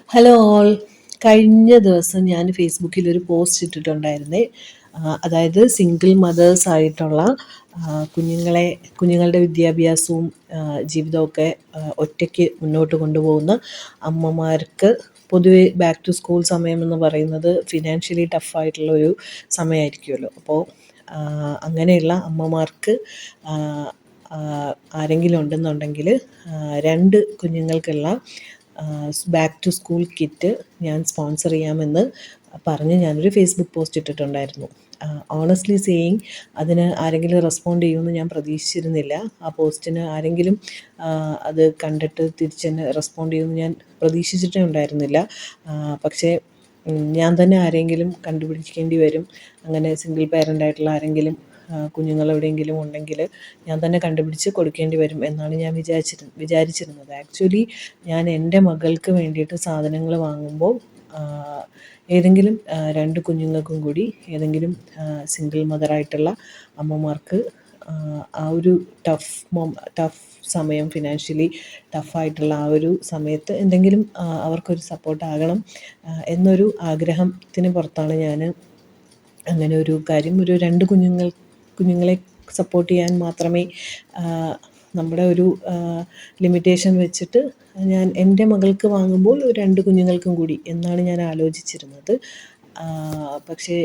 Hello all. കഴിഞ്ഞ ദിവസം ഞാൻ ഫേസ്ബുക്കിൽ ഒരു പോസ്റ്റ് ഇട്ടിട്ടുണ്ടായിരുന്നേ. അതായത് സിംഗിൾ മദേഴ്സ് ആയിട്ടുള്ള കുഞ്ഞുങ്ങളുടെ വിദ്യാഭ്യാസവും ജീവിതമൊക്കെ ഒറ്റയ്ക്ക് മുന്നോട്ട് കൊണ്ടുപോകുന്ന അമ്മമാർക്ക് പൊതുവെ ബാക്ക് ടു സ്കൂൾ സമയം എന്ന് പറയുന്നത് ഫിനാൻഷ്യലി ടഫായിട്ടുള്ള ഒരു സമയമായിരിക്കുമല്ലോ. അപ്പോൾ അങ്ങനെയുള്ള അമ്മമാർക്ക് ആരെങ്കിലും ഉണ്ടെന്നുണ്ടെങ്കിൽ രണ്ട് കുഞ്ഞുങ്ങൾക്കുള്ള ബാക്ക് ടു സ്കൂൾ കിറ്റ് ഞാൻ സ്പോൺസർ ചെയ്യാമെന്ന് പറഞ്ഞ് ഞാനൊരു ഫേസ്ബുക്ക് പോസ്റ്റ് ഇട്ടിട്ടുണ്ടായിരുന്നു. ഓണസ്റ്റ്ലി സേയിങ്, അതിന് ആരെങ്കിലും റെസ്പോണ്ട് ചെയ്യുമെന്ന് ഞാൻ പ്രതീക്ഷിച്ചിരുന്നില്ല. ആ പോസ്റ്റിന് ആരെങ്കിലും അത് കണ്ടിട്ട് തിരിച്ചെന്നെ റെസ്പോണ്ട് ചെയ്യുമെന്ന് ഞാൻ പ്രതീക്ഷിച്ചിട്ടേ ഉണ്ടായിരുന്നില്ല. പക്ഷേ ഞാൻ തന്നെ ആരെങ്കിലും കണ്ടുപിടിക്കേണ്ടി വരും. അങ്ങനെ സിംഗിൾ പാരൻ്റ് ആയിട്ടുള്ള ആരെങ്കിലും കുഞ്ഞുങ്ങൾ എവിടെയെങ്കിലും ഉണ്ടെങ്കിൽ ഞാൻ തന്നെ കണ്ടുപിടിച്ച് കൊടുക്കേണ്ടി വരും എന്നാണ് ഞാൻ വിചാരിച്ചിരുന്നത്. ആക്ച്വലി ഞാൻ എൻ്റെ മകൾക്ക് വേണ്ടിയിട്ട് സാധനങ്ങൾ വാങ്ങുമ്പോൾ ഏതെങ്കിലും രണ്ട് കുഞ്ഞുങ്ങൾക്കും കൂടി ഏതെങ്കിലും സിംഗിൾ മദറായിട്ടുള്ള അമ്മമാർക്ക് ആ ഒരു ടഫ് സമയം, ഫിനാൻഷ്യലി ടഫായിട്ടുള്ള ആ ഒരു സമയത്ത് എന്തെങ്കിലും അവർക്കൊരു സപ്പോർട്ടാകണം എന്നൊരു ആഗ്രഹത്തിന് പുറത്താണ് ഞാൻ അങ്ങനെ ഒരു കാര്യം, ഒരു രണ്ട് കുഞ്ഞുങ്ങളെ സപ്പോർട്ട് ചെയ്യാൻ മാത്രമേ നമ്മുടെ ഒരു ലിമിറ്റേഷൻ വെച്ചിട്ട് ഞാൻ എൻ്റെ മകൾക്ക് വാങ്ങുമ്പോൾ രണ്ട് കുഞ്ഞുങ്ങൾക്കും കൂടി എന്നാണ് ഞാൻ ആലോചിച്ചിരുന്നത്. പക്ഷേ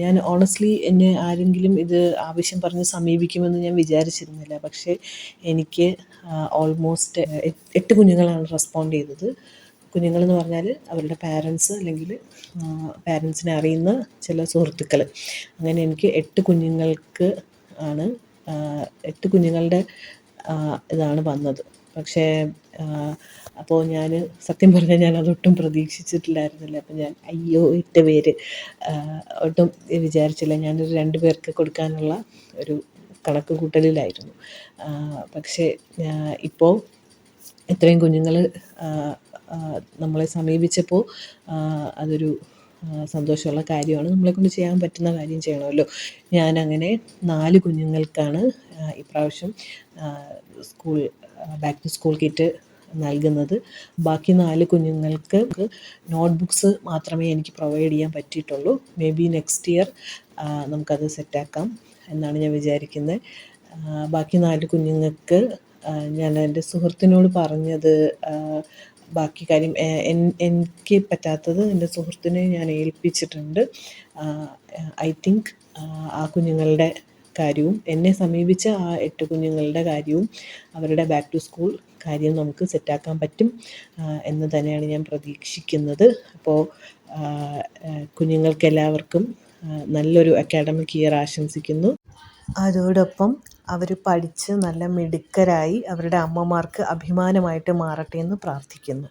ഞാൻ ഓണസ്റ്റ്ലി എന്നെ ആരെങ്കിലും ഇത് ആവശ്യം പറഞ്ഞ് സമീപിക്കുമെന്ന് ഞാൻ വിചാരിച്ചിരുന്നില്ല. പക്ഷേ എനിക്ക് ഓൾമോസ്റ്റ് 8 കുഞ്ഞുങ്ങളാണ് റെസ്പോണ്ട് ചെയ്തത്. കുഞ്ഞുങ്ങളെന്ന് പറഞ്ഞാൽ അവരുടെ പാരൻസ് അല്ലെങ്കിൽ പാരൻസിനെ അറിയുന്ന ചില സുഹൃത്തുക്കൾ. അങ്ങനെ എനിക്ക് 8 കുഞ്ഞുങ്ങൾക്ക് ആണ് 8 കുഞ്ഞുങ്ങളുടെ ഇതാണ് വന്നത്. പക്ഷേ അപ്പോൾ ഞാൻ സത്യം പറഞ്ഞാൽ ഞാനതൊട്ടും പ്രതീക്ഷിച്ചിട്ടില്ലായിരുന്നില്ല. അപ്പോൾ ഞാൻ 8 പേര് ഒട്ടും വിചാരിച്ചില്ല. ഞാനൊരു 2 പേർക്ക് കൊടുക്കാനുള്ള ഒരു കണക്ക് കൂട്ടലിലായിരുന്നു. പക്ഷേ ഇപ്പോൾ ഇത്രയും കുഞ്ഞുങ്ങൾ നമ്മളെ സമീപിച്ചപ്പോൾ അതൊരു സന്തോഷമുള്ള കാര്യമാണ്. നമ്മളെക്കൊണ്ട് ചെയ്യാൻ പറ്റുന്ന കാര്യം ചെയ്യണമല്ലോ. ഞാനങ്ങനെ 4 കുഞ്ഞുങ്ങൾക്കാണ് ഇപ്രാവശ്യം ബാക്ക് ടു സ്കൂൾ കിറ്റ് നൽകുന്നത്. ബാക്കി 4 കുഞ്ഞുങ്ങൾക്ക് നോട്ട് ബുക്സ് മാത്രമേ എനിക്ക് പ്രൊവൈഡ് ചെയ്യാൻ പറ്റിയിട്ടുള്ളൂ. മേ ബി നെക്സ്റ്റ് ഇയർ നമുക്കത് സെറ്റാക്കാം എന്നാണ് ഞാൻ വിചാരിക്കുന്നത്. ബാക്കി 4 കുഞ്ഞുങ്ങൾക്ക് ഞാൻ എൻ്റെ സുഹൃത്തിനോട് പറഞ്ഞത്, ബാക്കി കാര്യം എനിക്ക് പറ്റാത്തത് എൻ്റെ സുഹൃത്തിനെ ഞാൻ ഏൽപ്പിച്ചിട്ടുണ്ട്. ഐ തിങ്ക് ആ കുഞ്ഞുങ്ങളുടെ കാര്യവും എന്നെ സമീപിച്ച ആ 8 കുഞ്ഞുങ്ങളുടെ കാര്യവും അവരുടെ ബാക്ക് ടു സ്കൂൾ കാര്യം നമുക്ക് സെറ്റാക്കാൻ പറ്റും എന്ന് തന്നെയാണ് ഞാൻ പ്രതീക്ഷിക്കുന്നത്. അപ്പോൾ കുഞ്ഞുങ്ങൾക്കെല്ലാവർക്കും നല്ലൊരു അക്കാഡമിക് ഇയർ ആശംസിക്കുന്നു. അതോടൊപ്പം അവർ പഠിച്ച് നല്ല മിടുക്കരായി അവരുടെ അമ്മമാർക്ക് അഭിമാനമായിട്ട് മാറട്ടെ എന്ന് പ്രാർത്ഥിക്കുന്നു.